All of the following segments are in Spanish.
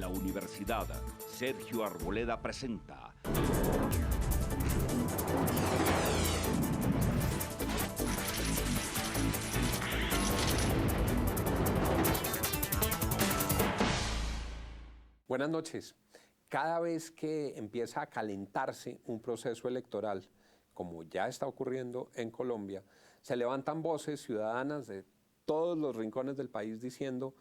la universidad, Sergio Arboleda presenta Buenas noches. Cada vez que empieza a calentarse un proceso electoral, como ya está ocurriendo en Colombia, se levantan voces ciudadanas de todos los rincones del país diciendo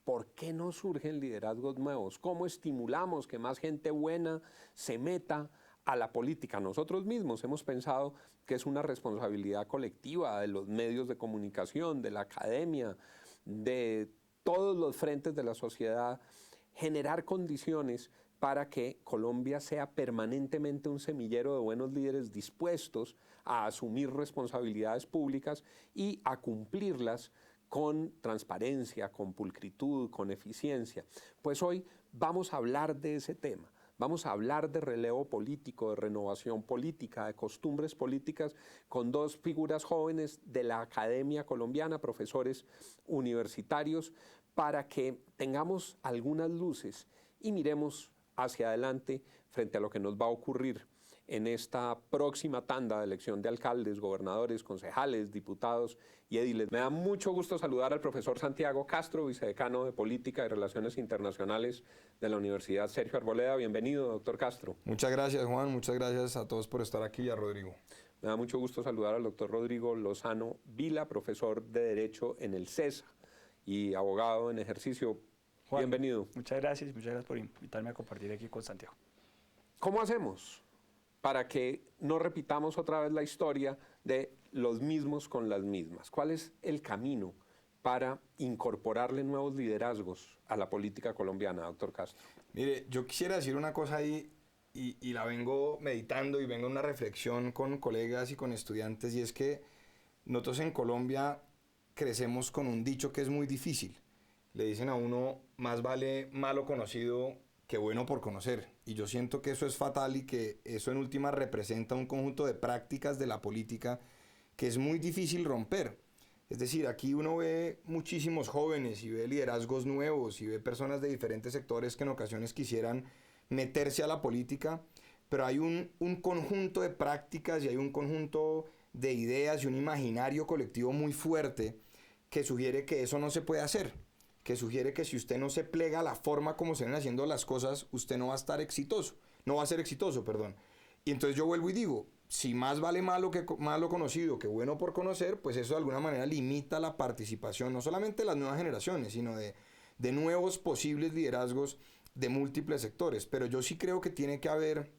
¿por qué no surgen liderazgos nuevos? ¿Cómo estimulamos que más gente buena se meta a la política? Nosotros mismos hemos pensado que es una responsabilidad colectiva de los medios de comunicación, de la academia, de todos los frentes de la sociedad, generar condiciones para que Colombia sea permanentemente un semillero de buenos líderes dispuestos a asumir responsabilidades públicas y a cumplirlas con transparencia, con pulcritud, con eficiencia. Pues hoy vamos a hablar de ese tema. Vamos a hablar de relevo político, de renovación política, de costumbres políticas, con dos figuras jóvenes de la academia colombiana, profesores universitarios, para que tengamos algunas luces y miremos hacia adelante frente a lo que nos va a ocurrir en esta próxima tanda de elección de alcaldes, gobernadores, concejales, diputados y ediles. Me da mucho gusto saludar al profesor Santiago Castro, vicedecano de Política y Relaciones Internacionales de la Universidad Sergio Arboleda. Bienvenido, doctor Castro. Muchas gracias, Juan. Muchas gracias a todos por estar aquí y a Rodrigo. Me da mucho gusto saludar al doctor Rodrigo Lozano Vila, profesor de Derecho en el CESA y abogado en ejercicio. Juan, bienvenido. Muchas gracias por invitarme a compartir aquí con Santiago. ¿Cómo hacemos para que no repitamos otra vez la historia de los mismos con las mismas? ¿Cuál es el camino para incorporarle nuevos liderazgos a la política colombiana, doctor Castro? Mire, yo quisiera decir una cosa ahí y la vengo meditando y vengo en una reflexión con colegas y con estudiantes, y es que nosotros en Colombia crecemos con un dicho que es muy difícil. Le dicen a uno, más vale malo conocido que bueno por conocer. Y yo siento que eso es fatal y que eso en última representa un conjunto de prácticas de la política que es muy difícil romper. Es decir, aquí uno ve muchísimos jóvenes y ve liderazgos nuevos y ve personas de diferentes sectores que en ocasiones quisieran meterse a la política, pero hay un conjunto de prácticas y hay un conjunto de ideas y un imaginario colectivo muy fuerte que sugiere que eso no se puede hacer, que sugiere que si usted no se plega a la forma como se ven haciendo las cosas, usted no va a estar exitoso, no va a ser exitoso, perdón. Y entonces yo vuelvo y digo, si más vale malo conocido que bueno por conocer, pues eso de alguna manera limita la participación, no solamente de las nuevas generaciones, sino de nuevos posibles liderazgos de múltiples sectores. Pero yo sí creo que tiene que haber,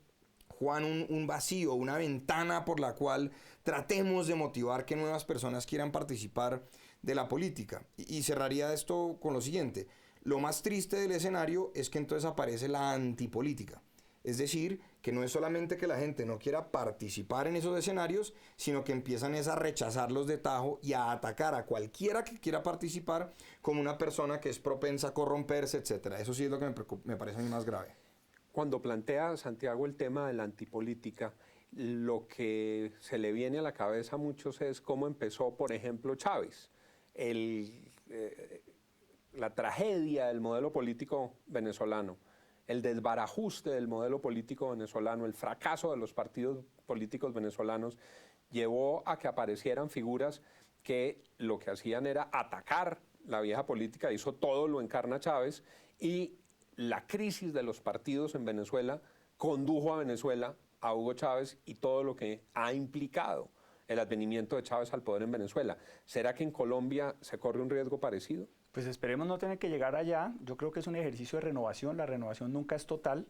Juan, un vacío, una ventana por la cual tratemos de motivar que nuevas personas quieran participar de la política. Y cerraría esto con lo siguiente. Lo más triste del escenario es que entonces aparece la antipolítica. Es decir, que no es solamente que la gente no quiera participar en esos escenarios, sino que empiezan a rechazarlos de tajo y a atacar a cualquiera que quiera participar como una persona que es propensa a corromperse, etc. Eso sí es lo que me parece a mí más grave. Cuando plantea Santiago el tema de la antipolítica, lo que se le viene a la cabeza a muchos es cómo empezó, por ejemplo, Chávez. La tragedia del modelo político venezolano, el desbarajuste del modelo político venezolano, el fracaso de los partidos políticos venezolanos llevó a que aparecieran figuras que lo que hacían era atacar la vieja política, hizo todo, lo encarna Chávez, y la crisis de los partidos en Venezuela condujo a Venezuela a Hugo Chávez y todo lo que ha implicado el advenimiento de Chávez al poder en Venezuela. ¿Será que en Colombia se corre un riesgo parecido? Pues esperemos no tener que llegar allá. Yo creo que es un ejercicio de renovación. La renovación nunca es total.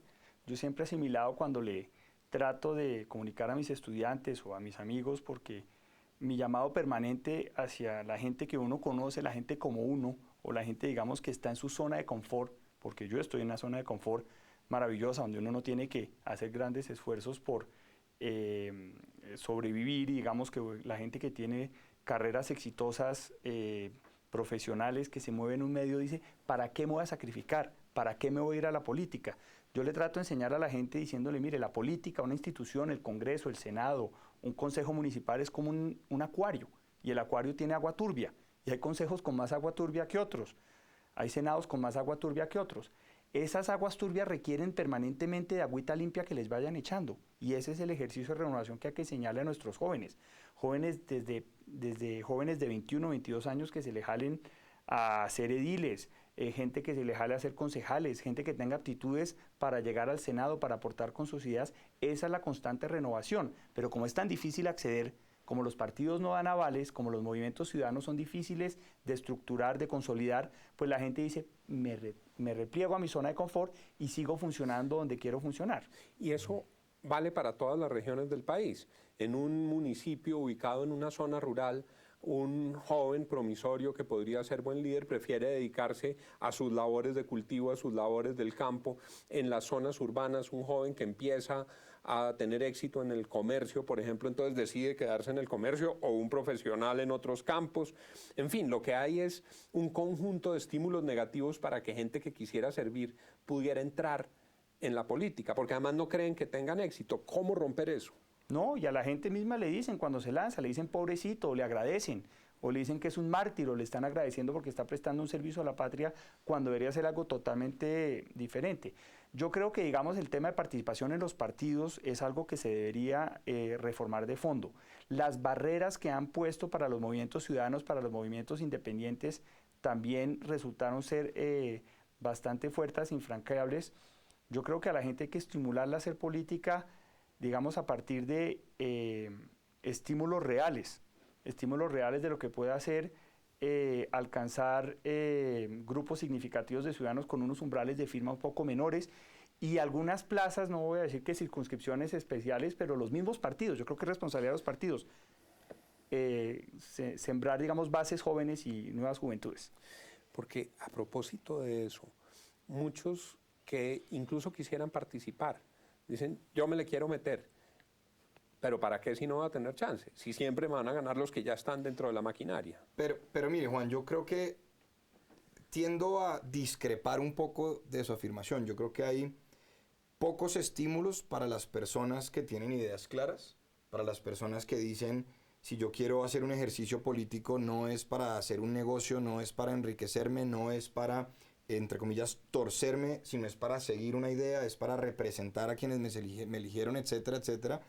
Yo siempre he asimilado cuando le trato de comunicar a mis estudiantes o a mis amigos, porque mi llamado permanente hacia la gente que uno conoce, la gente como uno, o la gente, digamos, que está en su zona de confort, porque yo estoy en una zona de confort maravillosa, donde uno no tiene que hacer grandes esfuerzos por sobrevivir, y digamos que la gente que tiene carreras exitosas, profesionales, que se mueven en un medio, dice, ¿para qué me voy a sacrificar? ¿Para qué me voy a ir a la política? Yo le trato de enseñar a la gente diciéndole, mire, la política, una institución, el Congreso, el Senado, un consejo municipal es como un acuario, y el acuario tiene agua turbia, y hay consejos con más agua turbia que otros, hay senados con más agua turbia que otros. esas aguas turbias requieren permanentemente de agüita limpia que les vayan echando. Y ese es el ejercicio de renovación que hay que señalarle a nuestros jóvenes. Jóvenes desde jóvenes de 21, 22 años que se le jalen a ser ediles, gente que se le jale a ser concejales, gente que tenga aptitudes para llegar al Senado, para aportar con sus ideas. Esa es la constante renovación. Pero como es tan difícil acceder, como los partidos no dan avales, como los movimientos ciudadanos son difíciles de estructurar, de consolidar, pues la gente dice, me repliego a mi zona de confort y sigo funcionando donde quiero funcionar. Y eso vale para todas las regiones del país. En un municipio ubicado en una zona rural, un joven promisorio que podría ser buen líder prefiere dedicarse a sus labores de cultivo, a sus labores del campo. En las zonas urbanas, un joven que empieza a tener éxito en el comercio, por ejemplo, entonces decide quedarse en el comercio, o un profesional en otros campos. En fin, lo que hay es un conjunto de estímulos negativos para que gente que quisiera servir pudiera entrar en la política, porque además no creen que tengan éxito. ¿Cómo romper eso? No, y a la gente misma le dicen cuando se lanza, le dicen pobrecito, o le agradecen, o le dicen que es un mártir, o le están agradeciendo porque está prestando un servicio a la patria cuando debería ser algo totalmente diferente. Yo creo que, digamos, el tema de participación en los partidos es algo que se debería reformar de fondo. Las barreras que han puesto para los movimientos ciudadanos, para los movimientos independientes, también resultaron ser bastante fuertes, infranqueables. Yo creo que a la gente hay que estimularla a hacer política, digamos, a partir de estímulos reales de lo que puede hacer alcanzar grupos significativos de ciudadanos con unos umbrales de firma un poco menores, y algunas plazas, no voy a decir que circunscripciones especiales, pero los mismos partidos, yo creo que es responsabilidad de los partidos, sembrar, digamos, bases jóvenes y nuevas juventudes. Porque a propósito de eso, muchos que incluso quisieran participar, dicen, yo me le quiero meter, pero ¿para qué si no va a tener chance? Si siempre van a ganar los que ya están dentro de la maquinaria. Pero mire, Juan, yo creo que tiendo a discrepar un poco de su afirmación. Yo creo que hay pocos estímulos para las personas que tienen ideas claras, para las personas que dicen, si yo quiero hacer un ejercicio político, no es para hacer un negocio, no es para enriquecerme, no es para, entre comillas, torcerme, sino es para seguir una idea, es para representar a quienes me eligieron, etcétera, etcétera.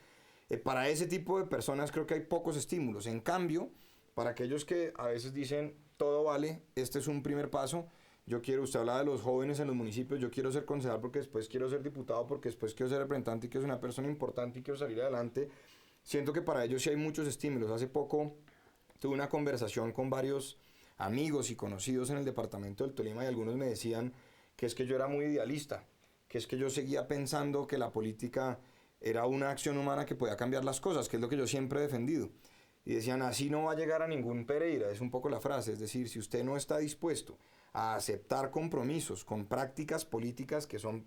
Para ese tipo de personas creo que hay pocos estímulos. En cambio, para aquellos que a veces dicen, todo vale, este es un primer paso. Usted hablaba de los jóvenes en los municipios, yo quiero ser concejal porque después quiero ser diputado, porque después quiero ser representante y quiero ser una persona importante y quiero salir adelante. Siento que para ellos sí hay muchos estímulos. Hace poco tuve una conversación con varios amigos y conocidos en el departamento del Tolima, y algunos me decían que es que yo era muy idealista, que es que yo seguía pensando que la política era una acción humana que podía cambiar las cosas, que es lo que yo siempre he defendido. Y decían, así no va a llegar a ningún Pereira, es un poco la frase, es decir, si usted no está dispuesto a aceptar compromisos con prácticas políticas que son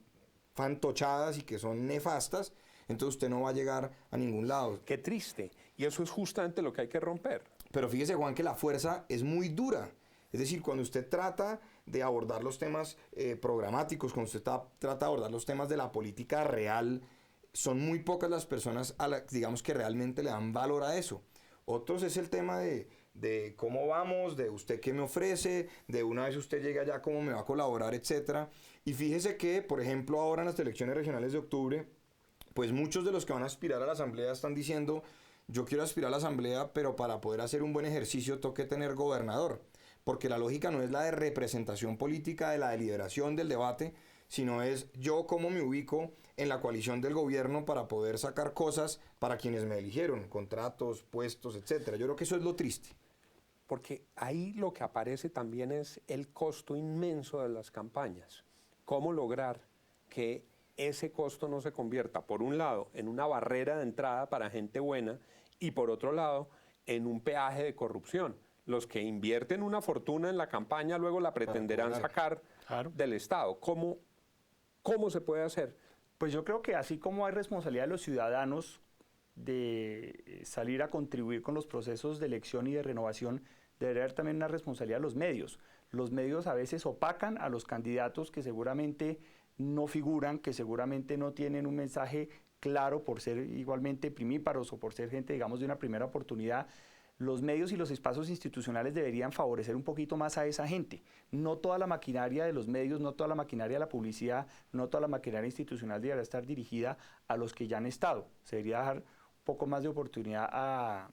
fantochadas y que son nefastas, entonces usted no va a llegar a ningún lado. Qué triste, y eso es justamente lo que hay que romper. Pero fíjese, Juan, que la fuerza es muy dura. Es decir, cuando usted trata de abordar los temas programáticos, cuando usted trata de abordar los temas de la política real, son muy pocas las personas, digamos, que realmente le dan valor a eso. Otros es el tema de cómo vamos, de usted qué me ofrece, de una vez usted llega allá, cómo me va a colaborar, etc. Y fíjese que, por ejemplo, ahora en las elecciones regionales de octubre, pues muchos de los que van a aspirar a la asamblea están diciendo, yo quiero aspirar a la asamblea, pero para poder hacer un buen ejercicio tengo que tener gobernador. Porque la lógica no es la de representación política, de la deliberación, del debate, sino es yo cómo me ubico en la coalición del gobierno para poder sacar cosas para quienes me eligieron, contratos, puestos, etcétera. Yo creo que eso es lo triste. Porque ahí lo que aparece también es el costo inmenso de las campañas. ¿Cómo lograr que ese costo no se convierta, por un lado, en una barrera de entrada para gente buena y por otro lado, en un peaje de corrupción? Los que invierten una fortuna en la campaña luego la pretenderán sacar del Estado. ¿Cómo se puede hacer? Pues yo creo que así como hay responsabilidad de los ciudadanos de salir a contribuir con los procesos de elección y de renovación, debería haber también una responsabilidad de los medios. Los medios a veces opacan a los candidatos que seguramente no figuran, que seguramente no tienen un mensaje claro por ser igualmente primíparos o por ser gente, digamos, de una primera oportunidad. los medios y los espacios institucionales deberían favorecer un poquito más a esa gente. No toda la maquinaria de los medios, no toda la maquinaria de la publicidad, no toda la maquinaria institucional debería estar dirigida a los que ya han estado. Se debería dejar un poco más de oportunidad a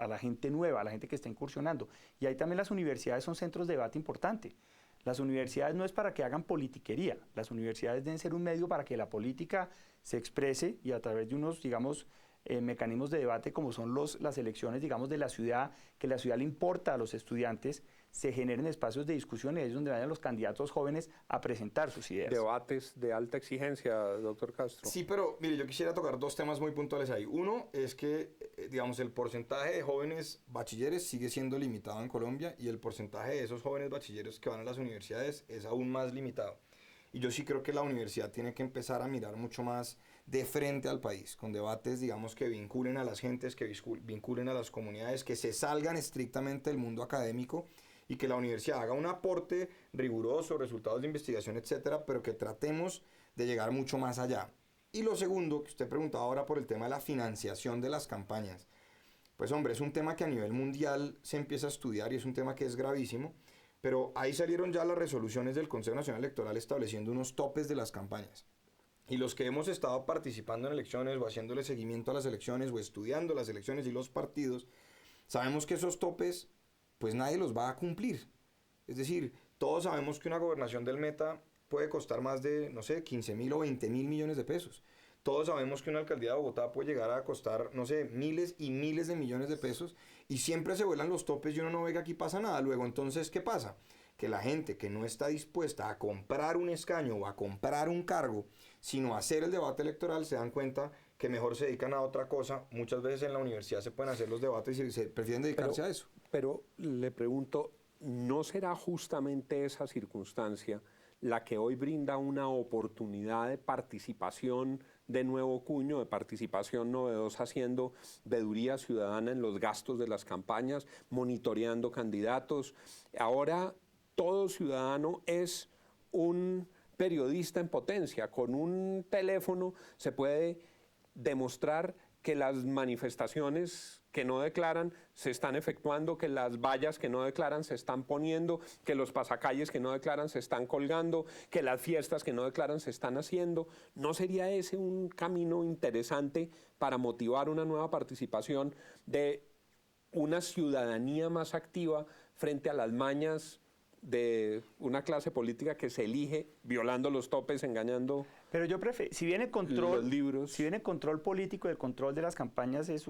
la gente nueva, a la gente que está incursionando. Y ahí también las universidades son centros de debate importante. Las universidades no es para que hagan politiquería, las universidades deben ser un medio para que la política se exprese y a través de unos, digamos, mecanismos de debate como son las elecciones, digamos, de la ciudad, que la ciudad le importa a los estudiantes, se generen espacios de discusión y ahí es donde vayan los candidatos jóvenes a presentar sus ideas. Debates de alta exigencia, doctor Castro. Sí, pero mire, yo quisiera tocar dos temas muy puntuales ahí. Uno es que, digamos, el porcentaje de jóvenes bachilleres sigue siendo limitado en Colombia y el porcentaje de esos jóvenes bachilleres que van a las universidades es aún más limitado. Y yo sí creo que la universidad tiene que empezar a mirar mucho más de frente al país, con debates, digamos, que vinculen a las gentes, que vinculen a las comunidades, que se salgan estrictamente del mundo académico y que la universidad haga un aporte riguroso, resultados de investigación, etcétera, pero que tratemos de llegar mucho más allá. Y lo segundo, que usted preguntaba ahora por el tema de la financiación de las campañas. Pues hombre, es un tema que a nivel mundial se empieza a estudiar y es un tema que es gravísimo, pero ahí salieron ya las resoluciones del Consejo Nacional Electoral estableciendo unos topes de las campañas. Y los que hemos estado participando en elecciones o haciéndole seguimiento a las elecciones o estudiando las elecciones y los partidos, sabemos que esos topes, pues nadie los va a cumplir. Es decir, todos sabemos que una gobernación del Meta puede costar más de, no sé, 15.000 o 20.000 millones de pesos. Todos sabemos que una alcaldía de Bogotá puede llegar a costar, no sé, miles y miles de millones de pesos y siempre se vuelan los topes y uno no ve que aquí pasa nada. Luego, entonces, ¿qué pasa? Que la gente que no está dispuesta a comprar un escaño o a comprar un cargo, sino a hacer el debate electoral, se dan cuenta que mejor se dedican a otra cosa. Muchas veces en la universidad se pueden hacer los debates y se prefieren dedicarse a eso. Pero le pregunto, ¿no será justamente esa circunstancia la que hoy brinda una oportunidad de participación de nuevo cuño, de participación novedosa, haciendo veeduría ciudadana en los gastos de las campañas, monitoreando candidatos? Ahora todo ciudadano es un periodista en potencia. Con un teléfono se puede demostrar que las manifestaciones que no declaran se están efectuando, que las vallas que no declaran se están poniendo, que los pasacalles que no declaran se están colgando, que las fiestas que no declaran se están haciendo. ¿No sería ese un camino interesante para motivar una nueva participación de una ciudadanía más activa frente a las mañas de una clase política que se elige violando los topes, engañando? Pero yo prefiero, si bien el control, los libros. Si bien el control político y el control de las campañas es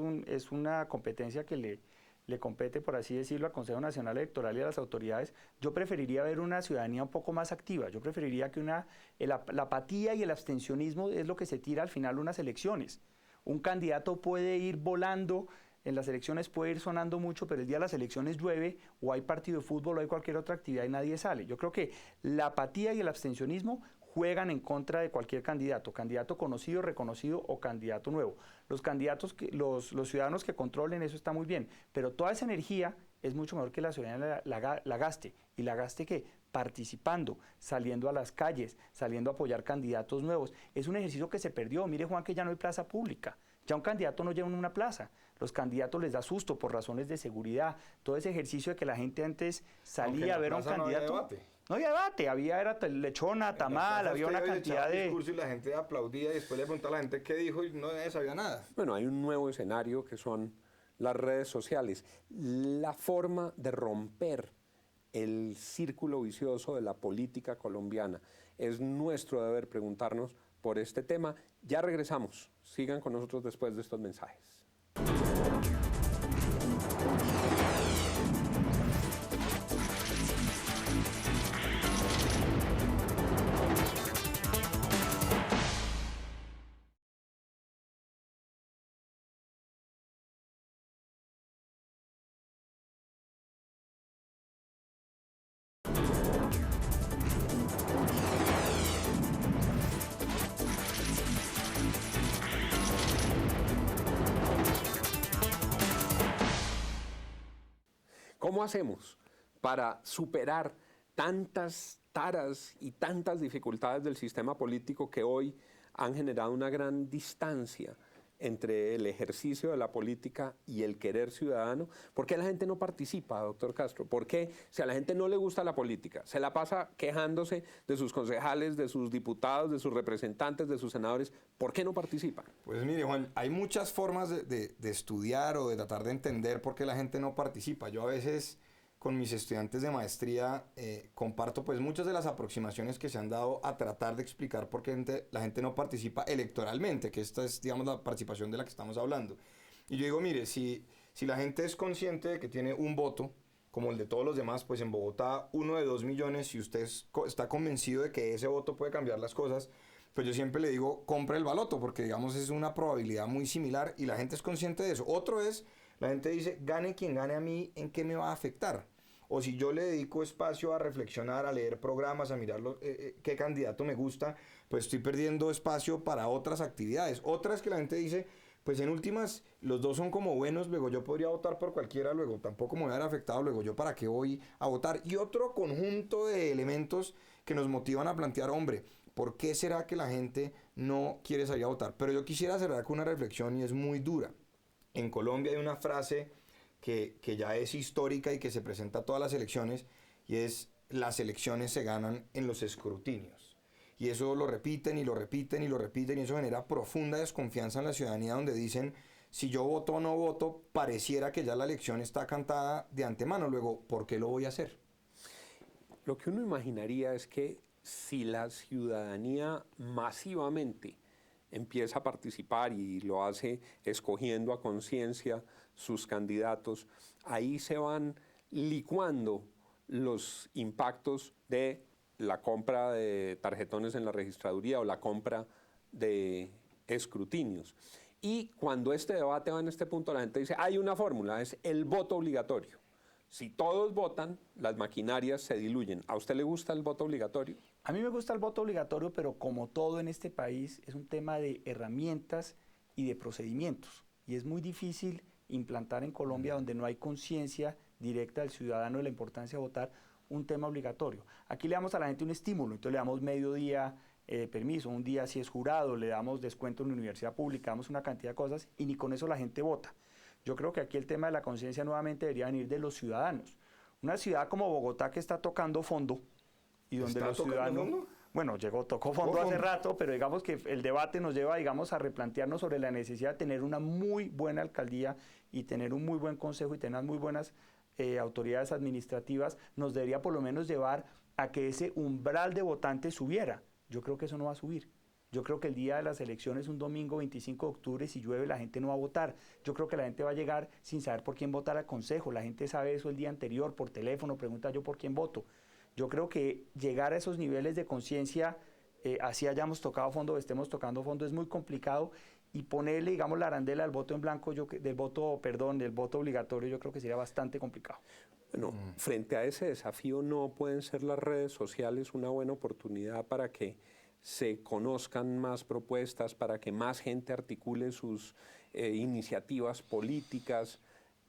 una competencia que le compete, por así decirlo, al Consejo Nacional Electoral y a las autoridades, yo preferiría ver una ciudadanía un poco más activa. Yo preferiría que la apatía y el abstencionismo es lo que se tira al final de unas elecciones. Un candidato puede ir volando, en las elecciones puede ir sonando mucho, pero el día de las elecciones llueve o hay partido de fútbol o hay cualquier otra actividad y nadie sale. Yo creo que la apatía y el abstencionismo juegan en contra de cualquier candidato conocido, reconocido o candidato nuevo. Los candidatos, los ciudadanos que controlen eso está muy bien, pero toda esa energía es mucho mejor que la ciudadanía la gaste. ¿Y la gaste qué? Participando, saliendo a las calles, saliendo a apoyar candidatos nuevos. Es un ejercicio que se perdió. Mire, Juan, que ya no hay plaza pública. Ya un candidato no lleva una plaza. Los candidatos les da susto por razones de seguridad. Todo ese ejercicio de que la gente antes salía a ver a un candidato. No había debate, era lechona, tamal, había una cantidad de... discurso y la gente aplaudía y después le preguntaba a la gente qué dijo y no sabía nada. Bueno, hay un nuevo escenario que son las redes sociales. La forma de romper el círculo vicioso de la política colombiana. Es nuestro deber preguntarnos por este tema. Ya regresamos. Sigan con nosotros después de estos mensajes. ¿Cómo hacemos para superar tantas taras y tantas dificultades del sistema político que hoy han generado una gran distancia entre el ejercicio de la política y el querer ciudadano? ¿Por qué la gente no participa, doctor Castro? ¿Por qué, si a la gente no le gusta la política, se la pasa quejándose de sus concejales, de sus diputados, de sus representantes, de sus senadores? ¿Por qué no participan? Pues mire, Juan, hay muchas formas de estudiar o de tratar de entender por qué la gente no participa. Yo a veces con mis estudiantes de maestría comparto pues muchas de las aproximaciones que se han dado a tratar de explicar por qué la gente no participa electoralmente, que esta es, digamos, la participación de la que estamos hablando. Y yo digo, mire, si la gente es consciente de que tiene un voto, como el de todos los demás, pues en Bogotá 1 de 2 millones, si usted está convencido de que ese voto puede cambiar las cosas, pues yo siempre le digo, compre el baloto, porque digamos es una probabilidad muy similar y la gente es consciente de eso. Otro es, la gente dice, gane quien gane a mí, ¿en qué me va a afectar? O si yo le dedico espacio a reflexionar, a leer programas, a mirar qué candidato me gusta, pues estoy perdiendo espacio para otras actividades. Otra es que la gente dice, pues en últimas, los dos son como buenos, luego yo podría votar por cualquiera, luego tampoco me voy a ver afectado, luego yo para qué voy a votar. Y otro conjunto de elementos que nos motivan a plantear, hombre, ¿por qué será que la gente no quiere salir a votar? Pero yo quisiera cerrar con una reflexión y es muy dura. En Colombia hay una frase que ya es histórica y que se presenta a todas las elecciones, y es: las elecciones se ganan en los escrutinios. Y eso lo repiten y lo repiten y lo repiten, y eso genera profunda desconfianza en la ciudadanía, donde dicen, si yo voto o no voto, pareciera que ya la elección está cantada de antemano, luego, ¿por qué lo voy a hacer? Lo que uno imaginaría es que si la ciudadanía masivamente empieza a participar y lo hace escogiendo a conciencia sus candidatos, ahí se van licuando los impactos de la compra de tarjetones en la registraduría o la compra de escrutinios. Y cuando este debate va en este punto, la gente dice, hay una fórmula, es el voto obligatorio. Si todos votan, las maquinarias se diluyen. ¿A usted le gusta el voto obligatorio? A mí me gusta el voto obligatorio, pero como todo en este país, es un tema de herramientas y de procedimientos. Y es muy difícil implantar en Colombia, donde no hay conciencia directa del ciudadano de la importancia de votar, un tema obligatorio. Aquí le damos a la gente un estímulo, entonces le damos mediodía permiso, un día si es jurado, le damos descuento en la universidad pública, damos una cantidad de cosas y ni con eso la gente vota. Yo creo que aquí el tema de la conciencia nuevamente debería venir de los ciudadanos. Una ciudad como Bogotá que está tocando fondo y donde los ciudadanos... Bueno, tocó fondo hace rato, pero digamos que el debate nos lleva, digamos, a replantearnos sobre la necesidad de tener una muy buena alcaldía y tener un muy buen consejo y tener unas muy buenas autoridades administrativas, nos debería por lo menos llevar a que ese umbral de votantes subiera. Yo creo que eso no va a subir. Yo creo que el día de las elecciones, un domingo 25 de octubre, si llueve, la gente no va a votar. Yo creo que la gente va a llegar sin saber por quién votar al consejo. La gente sabe eso el día anterior, por teléfono, pregunta yo por quién voto. Yo creo que llegar a esos niveles de conciencia, así hayamos tocado fondo o estemos tocando fondo, es muy complicado, y ponerle, digamos, la arandela del voto en blanco, del voto obligatorio, yo creo que sería bastante complicado. Bueno, frente a ese desafío, ¿no pueden ser las redes sociales una buena oportunidad para que se conozcan más propuestas, para que más gente articule sus iniciativas políticas,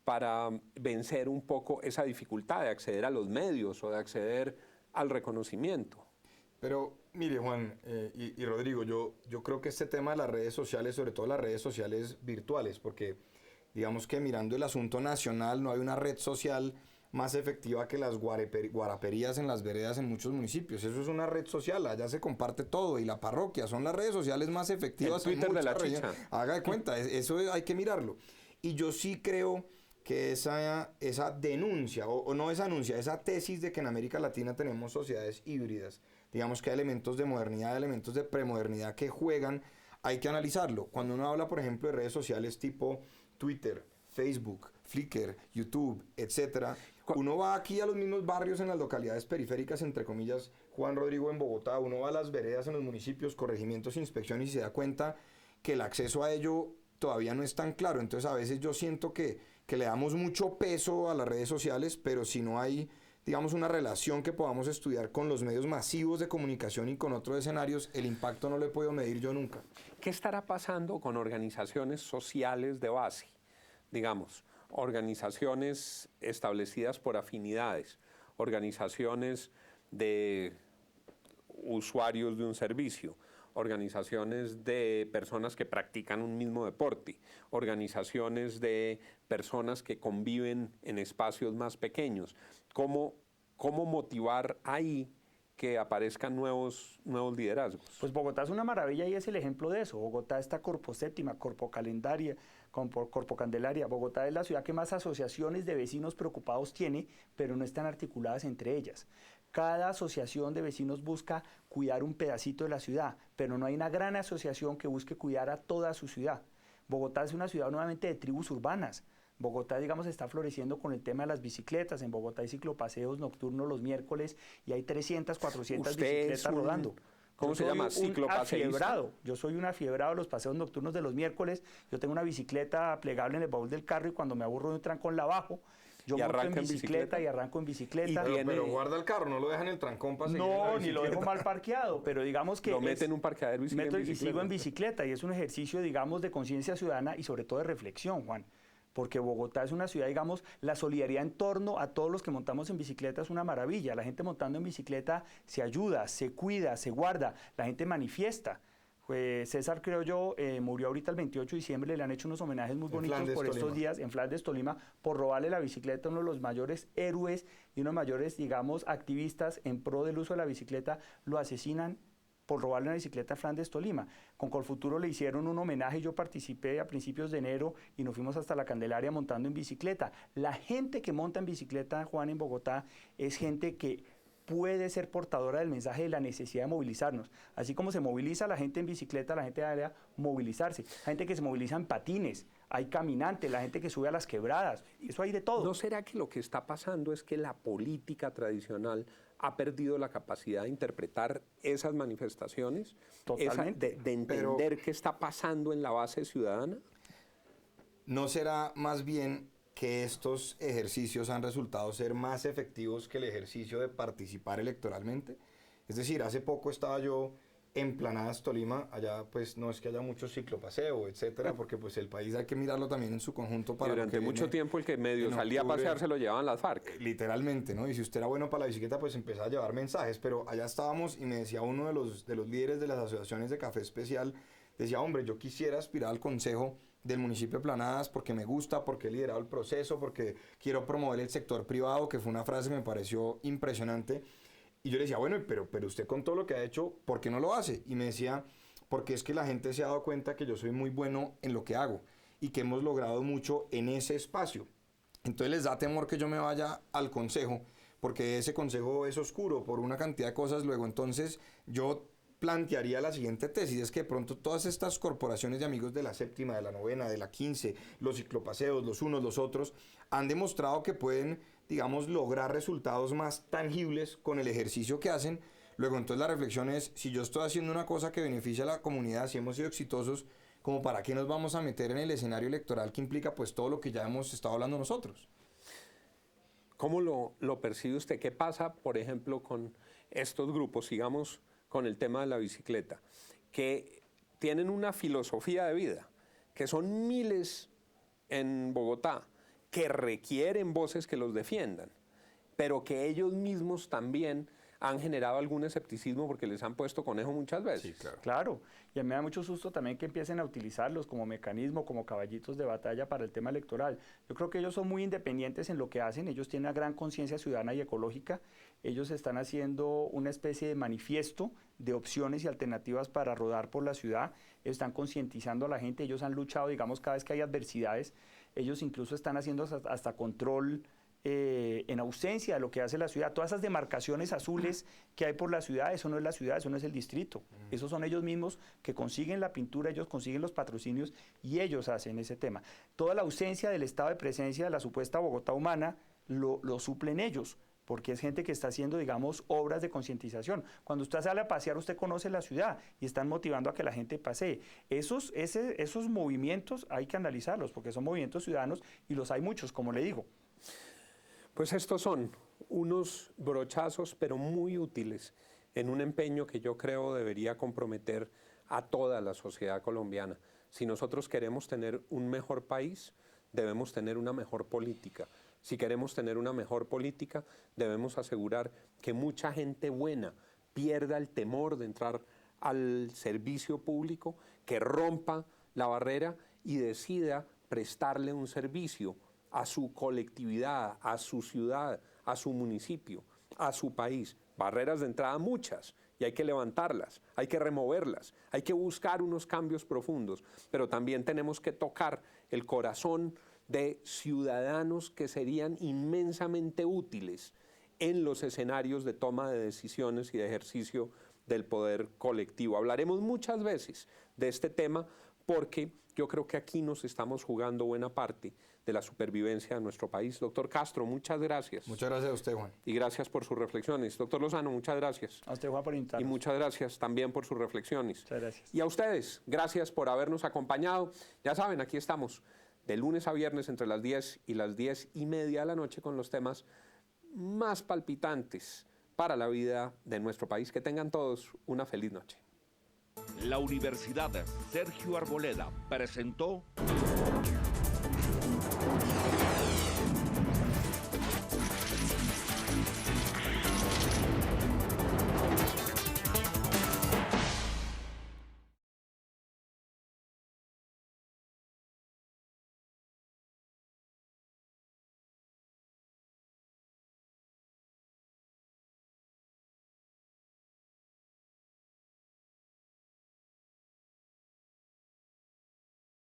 para vencer un poco esa dificultad de acceder a los medios o de acceder al reconocimiento? Pero mire, Juan y Rodrigo, yo creo que este tema de las redes sociales, sobre todo las redes sociales virtuales, porque digamos que mirando el asunto nacional, no hay una red social más efectiva que las guaraperías en las veredas en muchos municipios. Eso es una red social, allá se comparte todo, y la parroquia son las redes sociales más efectivas. El Twitter de la chicha. Haga de cuenta, eso hay que mirarlo. Y yo sí creo que esa denuncia, o no esa anuncia, esa tesis de que en América Latina tenemos sociedades híbridas, digamos que hay elementos de modernidad, elementos de premodernidad que juegan, hay que analizarlo. Cuando uno habla, por ejemplo, de redes sociales tipo Twitter, Facebook, Flickr, YouTube, etcétera, uno va aquí a los mismos barrios en las localidades periféricas, entre comillas, Juan Rodrigo, en Bogotá, uno va a las veredas en los municipios, corregimientos, inspecciones, y se da cuenta que el acceso a ello todavía no es tan claro. Entonces a veces yo siento que le damos mucho peso a las redes sociales, pero si no hay, digamos, una relación que podamos estudiar con los medios masivos de comunicación y con otros escenarios, el impacto no lo he podido medir yo nunca. ¿Qué estará pasando con organizaciones sociales de base? Digamos, organizaciones establecidas por afinidades, organizaciones de usuarios de un servicio, organizaciones de personas que practican un mismo deporte, organizaciones de personas que conviven en espacios más pequeños. ¿Cómo motivar ahí que aparezcan nuevos liderazgos? Pues Bogotá es una maravilla y es el ejemplo de eso. Bogotá está corpo séptima, corpo candelaria. Bogotá es la ciudad que más asociaciones de vecinos preocupados tiene, pero no están articuladas entre ellas. Cada asociación de vecinos busca cuidar un pedacito de la ciudad, pero no hay una gran asociación que busque cuidar a toda su ciudad. Bogotá es una ciudad nuevamente de tribus urbanas. Bogotá, digamos, está floreciendo con el tema de las bicicletas. En Bogotá hay ciclopaseos nocturnos los miércoles y hay 300, 400 bicicletas rodando. ¿Cómo se llama? Ciclopaseísta. Yo soy un afiebrado de los paseos nocturnos de los miércoles. Yo tengo una bicicleta plegable en el baúl del carro y cuando me aburro de un trancón la bajo. Yo monto en bicicleta y arranco en bicicleta. Pero guarda el carro, no lo deja en el trancón para seguir No, ni lo dejo mal parqueado, pero digamos que... Lo mete en un parqueadero y sigo en bicicleta y es un ejercicio, digamos, de conciencia ciudadana y sobre todo de reflexión, Juan. Porque Bogotá es una ciudad, digamos, la solidaridad en torno a todos los que montamos en bicicleta es una maravilla. La gente montando en bicicleta se ayuda, se cuida, se guarda, la gente manifiesta. César, creo yo, murió ahorita el 28 de diciembre, le han hecho unos homenajes muy bonitos por estos días en Flandes, Tolima, por robarle la bicicleta a uno de los mayores héroes y uno de los mayores, digamos, activistas en pro del uso de la bicicleta, lo asesinan por robarle una bicicleta a Flandes, Tolima. Con Colfuturo le hicieron un homenaje, yo participé a principios de enero y nos fuimos hasta la Candelaria montando en bicicleta. La gente que monta en bicicleta, Juan, en Bogotá, es gente que puede ser portadora del mensaje de la necesidad de movilizarnos. Así como se moviliza la gente en bicicleta, la gente debería movilizarse. Hay gente que se moviliza en patines, hay caminantes, la gente que sube a las quebradas, eso hay de todo. ¿No será que lo que está pasando es que la política tradicional ha perdido la capacidad de interpretar esas manifestaciones? Totalmente. De entender qué está pasando en la base ciudadana? ¿No será más bien que estos ejercicios han resultado ser más efectivos que el ejercicio de participar electoralmente? Es decir, hace poco estaba yo en Planadas, Tolima, allá pues no es que haya mucho ciclopaseo, etcétera, porque pues el país hay que mirarlo también en su conjunto para... Y durante mucho tiempo el que medio salía a pasear se lo llevaban las FARC. Literalmente, ¿no? Y si usted era bueno para la bicicleta, pues empezaba a llevar mensajes, pero allá estábamos y me decía uno de los líderes de las asociaciones de Café Especial, decía, hombre, yo quisiera aspirar al consejo del municipio de Planadas porque me gusta, porque he liderado el proceso, porque quiero promover el sector privado, que fue una frase que me pareció impresionante. Y yo le decía, bueno, pero usted con todo lo que ha hecho, ¿por qué no lo hace? Y me decía, porque es que la gente se ha dado cuenta que yo soy muy bueno en lo que hago y que hemos logrado mucho en ese espacio. Entonces les da temor que yo me vaya al consejo, porque ese consejo es oscuro por una cantidad de cosas. Luego entonces yo plantearía la siguiente tesis, es que de pronto todas estas corporaciones de amigos de la séptima, de la novena, de la 15, los ciclopaseos, los unos, los otros, han demostrado que pueden, digamos, lograr resultados más tangibles con el ejercicio que hacen. Luego entonces la reflexión es, si yo estoy haciendo una cosa que beneficia a la comunidad, si hemos sido exitosos, ¿como para qué nos vamos a meter en el escenario electoral que implica pues todo lo que ya hemos estado hablando nosotros? ¿Cómo lo percibe usted? ¿Qué pasa, por ejemplo, con estos grupos, sigamos con el tema de la bicicleta, que tienen una filosofía de vida, que son miles en Bogotá, que requieren voces que los defiendan, pero que ellos mismos también han generado algún escepticismo porque les han puesto conejo muchas veces? Sí, Claro, y a mí me da mucho susto también que empiecen a utilizarlos como mecanismo, como caballitos de batalla para el tema electoral. Yo creo que ellos son muy independientes en lo que hacen, ellos tienen una gran conciencia ciudadana y ecológica, ellos están haciendo una especie de manifiesto de opciones y alternativas para rodar por la ciudad, ellos están concientizando a la gente, ellos han luchado, digamos, cada vez que hay adversidades, ellos incluso están haciendo hasta control en ausencia de lo que hace la ciudad. Todas esas demarcaciones azules que hay por la ciudad, eso no es la ciudad, eso no es el distrito. Esos son ellos mismos que consiguen la pintura, ellos consiguen los patrocinios y ellos hacen ese tema. Toda la ausencia del estado de presencia de la supuesta Bogotá humana lo suplen ellos, porque es gente que está haciendo, digamos, obras de concientización. Cuando usted sale a pasear, usted conoce la ciudad y están motivando a que la gente pasee. Esos movimientos hay que analizarlos, porque son movimientos ciudadanos y los hay muchos, como le digo. Pues estos son unos brochazos, pero muy útiles, en un empeño que yo creo debería comprometer a toda la sociedad colombiana. Si nosotros queremos tener un mejor país, debemos tener una mejor política. Si queremos tener una mejor política, debemos asegurar que mucha gente buena pierda el temor de entrar al servicio público, que rompa la barrera y decida prestarle un servicio a su colectividad, a su ciudad, a su municipio, a su país. Barreras de entrada muchas, y hay que levantarlas, hay que removerlas, hay que buscar unos cambios profundos, pero también tenemos que tocar el corazón de ciudadanos que serían inmensamente útiles en los escenarios de toma de decisiones y de ejercicio del poder colectivo. Hablaremos muchas veces de este tema porque yo creo que aquí nos estamos jugando buena parte de la supervivencia de nuestro país. Doctor Castro, muchas gracias. Muchas gracias a usted, Juan. Y gracias por sus reflexiones. Doctor Lozano, muchas gracias. A usted, Juan, por invitarnos. Y muchas gracias también por sus reflexiones. Muchas gracias. Y a ustedes, gracias por habernos acompañado. Ya saben, aquí estamos de lunes a viernes entre las 10 y las 10:30 de la noche con los temas más palpitantes para la vida de nuestro país. Que tengan todos una feliz noche. La Universidad Sergio Arboleda presentó